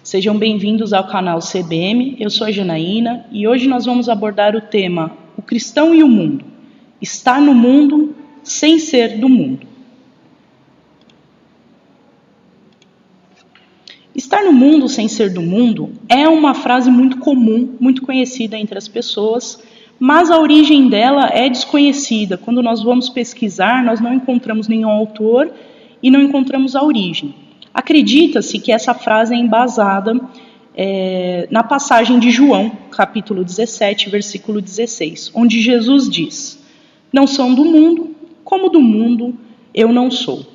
Sejam bem-vindos ao canal CBM, eu sou a Janaína e hoje nós vamos abordar o tema O Cristão e o Mundo. Estar no mundo sem ser do mundo. Estar no mundo sem ser do mundo é uma frase muito comum, muito conhecida entre as pessoas, mas a origem dela é desconhecida. Quando nós vamos pesquisar, nós não encontramos nenhum autor e não encontramos a origem. Acredita-se que essa frase é embasada na passagem de João, capítulo 17, versículo 16, onde Jesus diz: "Não são do mundo, como do mundo eu não sou."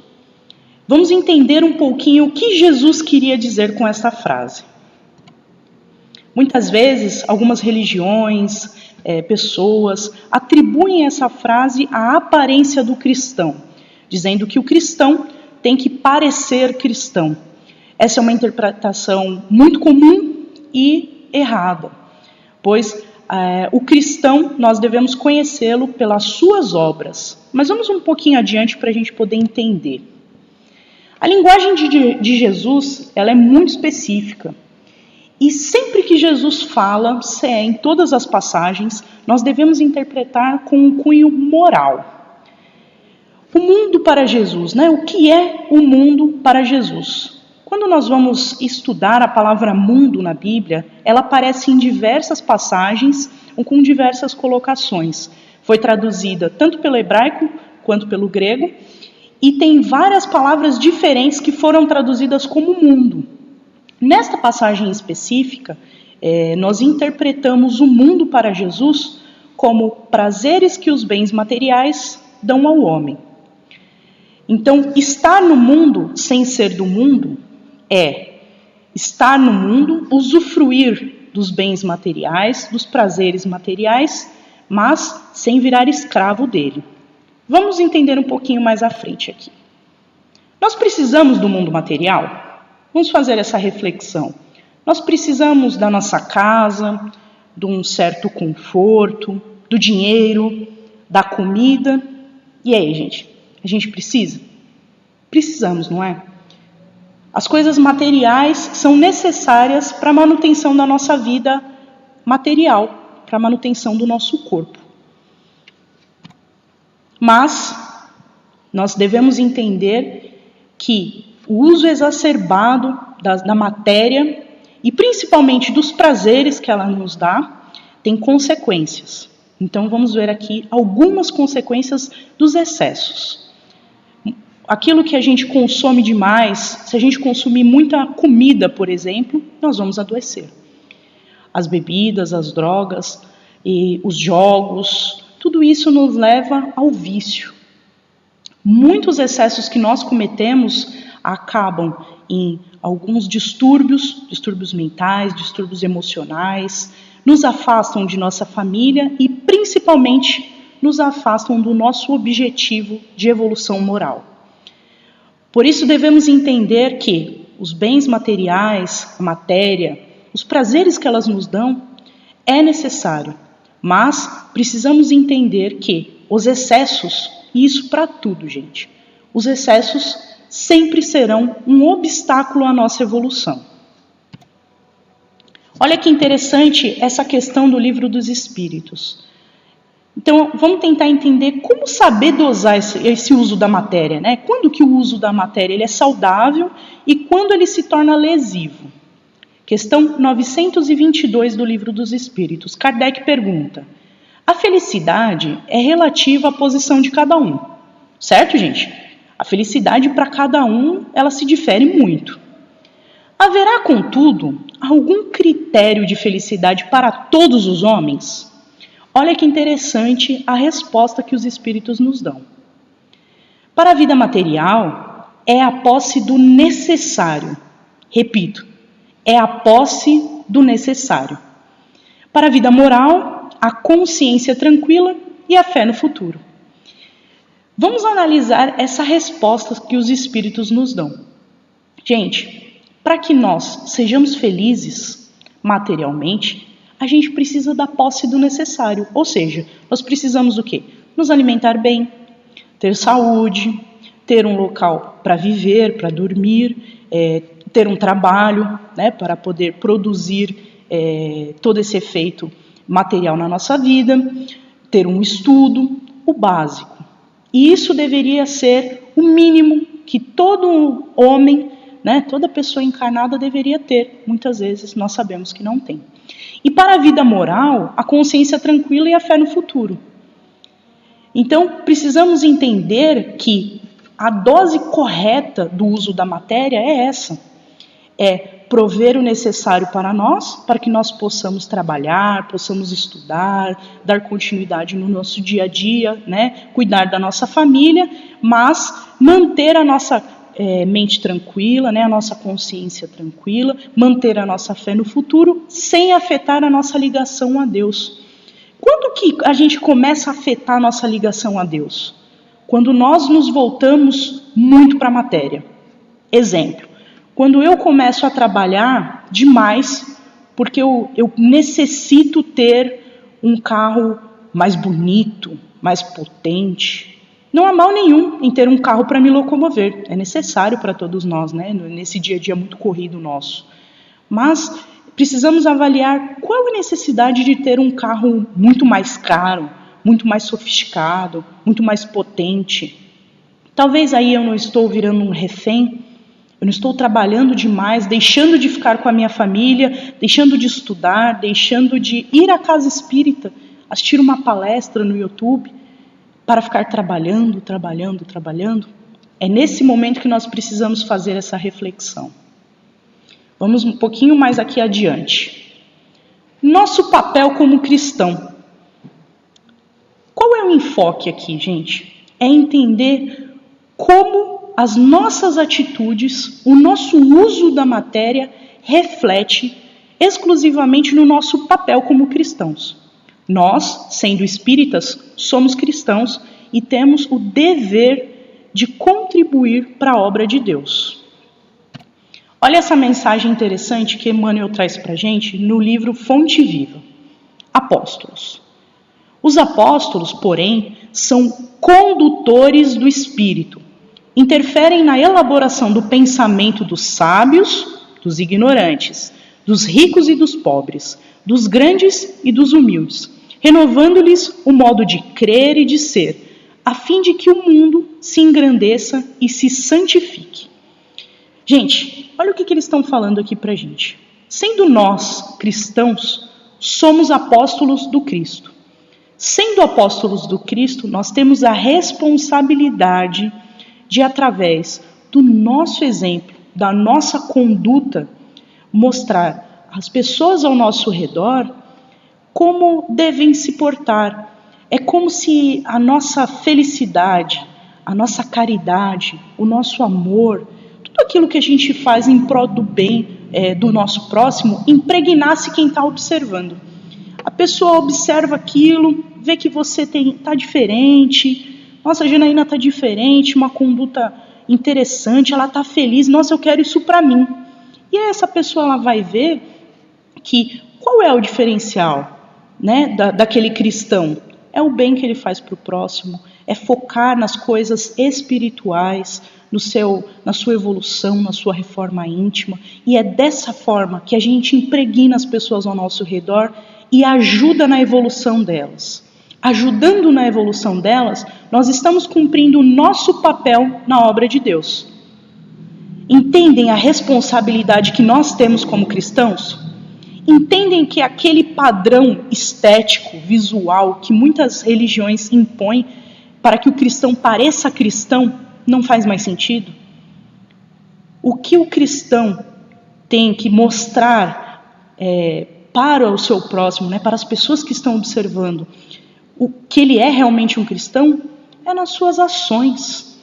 Vamos entender um pouquinho o que Jesus queria dizer com essa frase. Muitas vezes, algumas religiões, pessoas, atribuem essa frase à aparência do cristão, dizendo que o cristão tem que parecer cristão. Essa é uma interpretação muito comum e errada, pois o cristão, nós devemos conhecê-lo pelas suas obras. Mas vamos um pouquinho adiante para a gente poder entender. A linguagem de Jesus, ela é muito específica. E sempre que Jesus fala, em todas as passagens, nós devemos interpretar com um cunho moral. O mundo para Jesus, né? O que é o mundo para Jesus? Quando nós vamos estudar a palavra mundo na Bíblia, ela aparece em diversas passagens ou com diversas colocações. Foi traduzida tanto pelo hebraico quanto pelo grego, e tem várias palavras diferentes que foram traduzidas como mundo. Nesta passagem específica, nós interpretamos o mundo para Jesus como prazeres que os bens materiais dão ao homem. Então, estar no mundo sem ser do mundo é estar no mundo, usufruir dos bens materiais, dos prazeres materiais, mas sem virar escravo dele. Vamos entender um pouquinho mais à frente aqui. Nós precisamos do mundo material? Vamos fazer essa reflexão. Nós precisamos da nossa casa, de um certo conforto, do dinheiro, da comida. E aí, gente? A gente precisa? Precisamos, não é? As coisas materiais são necessárias para a manutenção da nossa vida material, para a manutenção do nosso corpo. Mas nós devemos entender que o uso exacerbado da matéria e principalmente dos prazeres que ela nos dá tem consequências. Então vamos ver aqui algumas consequências dos excessos. Aquilo que a gente consome demais, se a gente consumir muita comida, por exemplo, nós vamos adoecer. As bebidas, as drogas, e os jogos, tudo isso nos leva ao vício. Muitos excessos que nós cometemos acabam em alguns distúrbios mentais, distúrbios emocionais, nos afastam de nossa família e principalmente nos afastam do nosso objetivo de evolução moral. Por isso devemos entender que os bens materiais, a matéria, os prazeres que elas nos dão, é necessário. Mas precisamos entender que os excessos, e isso para tudo, gente, os excessos sempre serão um obstáculo à nossa evolução. Olha que interessante essa questão do Livro dos Espíritos. Então, vamos tentar entender como saber dosar esse uso da matéria, né? Quando que o uso da matéria ele é saudável e quando ele se torna lesivo. Questão 922 do Livro dos Espíritos. Kardec pergunta: a felicidade é relativa à posição de cada um. Certo, gente? A felicidade para cada um, ela se difere muito. Haverá, contudo, algum critério de felicidade para todos os homens? Olha que interessante a resposta que os espíritos nos dão. Para a vida material, é a posse do necessário. Repito, é a posse do necessário. Para a vida moral, a consciência tranquila e a fé no futuro. Vamos analisar essa resposta que os espíritos nos dão. Gente, para que nós sejamos felizes materialmente, a gente precisa da posse do necessário. Ou seja, nós precisamos do quê? Nos alimentar bem, ter saúde, ter um local para viver, para dormir, ter um trabalho, né, para poder produzir todo esse efeito material na nossa vida, ter um estudo, o básico. E isso deveria ser o mínimo que todo homem, né, toda pessoa encarnada deveria ter. Muitas vezes nós sabemos que não tem. E para a vida moral, a consciência tranquila e a fé no futuro. Então, precisamos entender que a dose correta do uso da matéria é essa. É prover o necessário para nós, para que nós possamos trabalhar, possamos estudar, dar continuidade no nosso dia a dia, né? Cuidar da nossa família, mas manter a nossa mente tranquila, né? A nossa consciência tranquila, manter a nossa fé no futuro, sem afetar a nossa ligação a Deus. Quando que a gente começa a afetar a nossa ligação a Deus? Quando nós nos voltamos muito para a matéria. Exemplo, quando eu começo a trabalhar demais, porque eu necessito ter um carro mais bonito, mais potente. Não há mal nenhum em ter um carro para me locomover, é necessário para todos nós, né? Nesse dia a dia muito corrido nosso. Mas precisamos avaliar qual a necessidade de ter um carro muito mais caro, muito mais sofisticado, muito mais potente. Talvez aí eu não estou virando um refém, eu não estou trabalhando demais, deixando de ficar com a minha família, deixando de estudar, deixando de ir à casa espírita, assistir uma palestra no YouTube, para ficar trabalhando. É nesse momento que nós precisamos fazer essa reflexão. Vamos um pouquinho mais aqui adiante. Nosso papel como cristão. Qual é o enfoque aqui, gente? É entender como as nossas atitudes, o nosso uso da matéria reflete exclusivamente no nosso papel como cristãos. Nós, sendo espíritas, somos cristãos e temos o dever de contribuir para a obra de Deus. Olha essa mensagem interessante que Emmanuel traz para a gente no livro Fonte Viva. Apóstolos. Os apóstolos, porém, são condutores do Espírito. Interferem na elaboração do pensamento dos sábios, dos ignorantes, dos ricos e dos pobres, dos grandes e dos humildes, renovando-lhes o modo de crer e de ser, a fim de que o mundo se engrandeça e se santifique. Gente, olha o que eles estão falando aqui para a gente. Sendo nós, cristãos, somos apóstolos do Cristo. Sendo apóstolos do Cristo, nós temos a responsabilidade de, através do nosso exemplo, da nossa conduta, mostrar às pessoas ao nosso redor como devem se portar. É como se a nossa felicidade, a nossa caridade, o nosso amor, tudo aquilo que a gente faz em prol do bem do nosso próximo, impregnasse quem está observando. A pessoa observa aquilo, vê que você está diferente. Nossa, a Janaína está diferente, uma conduta interessante, ela está feliz. Nossa, eu quero isso para mim. E aí essa pessoa ela vai ver que qual é o diferencial, né, daquele cristão? É o bem que ele faz para o próximo, é focar nas coisas espirituais, na sua evolução, na sua reforma íntima. E é dessa forma que a gente impregna as pessoas ao nosso redor e ajuda na evolução delas. Ajudando na evolução delas, nós estamos cumprindo o nosso papel na obra de Deus. Entendem a responsabilidade que nós temos como cristãos? Entendem que aquele padrão estético, visual, que muitas religiões impõem para que o cristão pareça cristão, não faz mais sentido? O que o cristão tem que mostrar para o seu próximo, né, para as pessoas que estão observando, o que ele é realmente um cristão, é nas suas ações,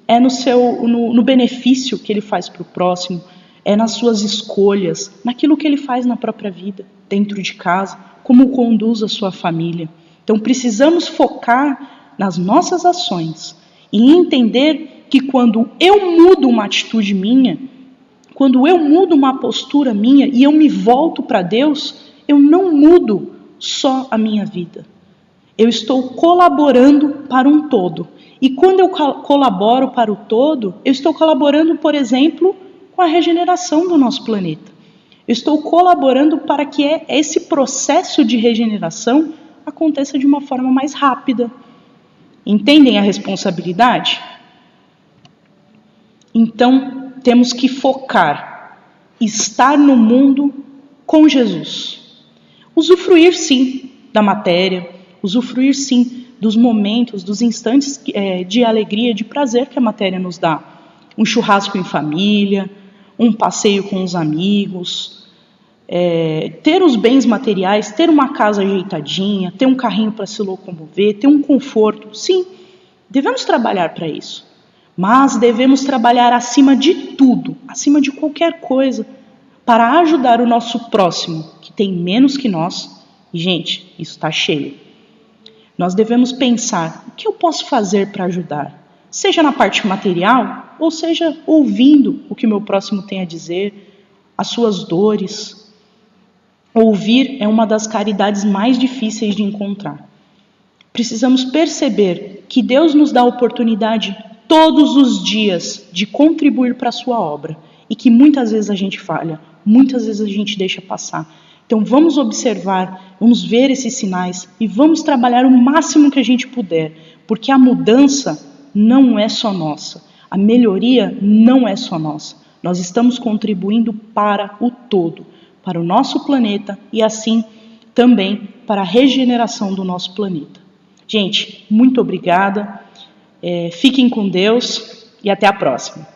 é no benefício que ele faz para o próximo, é nas suas escolhas, naquilo que ele faz na própria vida, dentro de casa, como conduz a sua família. Então precisamos focar nas nossas ações e entender que quando eu mudo uma atitude minha, quando eu mudo uma postura minha e eu me volto para Deus, eu não mudo só a minha vida. Eu estou colaborando para um todo. E quando eu colaboro para o todo, eu estou colaborando, por exemplo, com a regeneração do nosso planeta. Eu estou colaborando para que esse processo de regeneração aconteça de uma forma mais rápida. Entendem a responsabilidade? Então, temos que focar, estar no mundo com Jesus. Usufruir, sim, da matéria, usufruir, sim, dos momentos, dos instantes de alegria, de prazer que a matéria nos dá. Um churrasco em família, um passeio com os amigos, ter os bens materiais, ter uma casa ajeitadinha, ter um carrinho para se locomover, ter um conforto. Sim, devemos trabalhar para isso. Mas devemos trabalhar acima de tudo, acima de qualquer coisa, para ajudar o nosso próximo, que tem menos que nós. E, gente, isso está cheio. Nós devemos pensar, o que eu posso fazer para ajudar? Seja na parte material, ou seja, ouvindo o que o meu próximo tem a dizer, as suas dores. Ouvir é uma das caridades mais difíceis de encontrar. Precisamos perceber que Deus nos dá a oportunidade todos os dias de contribuir para a sua obra e que muitas vezes a gente falha, muitas vezes a gente deixa passar. Então vamos observar, vamos ver esses sinais e vamos trabalhar o máximo que a gente puder, porque a mudança não é só nossa, a melhoria não é só nossa. Nós estamos contribuindo para o todo, para o nosso planeta e assim também para a regeneração do nosso planeta. Gente, muito obrigada, fiquem com Deus e até a próxima.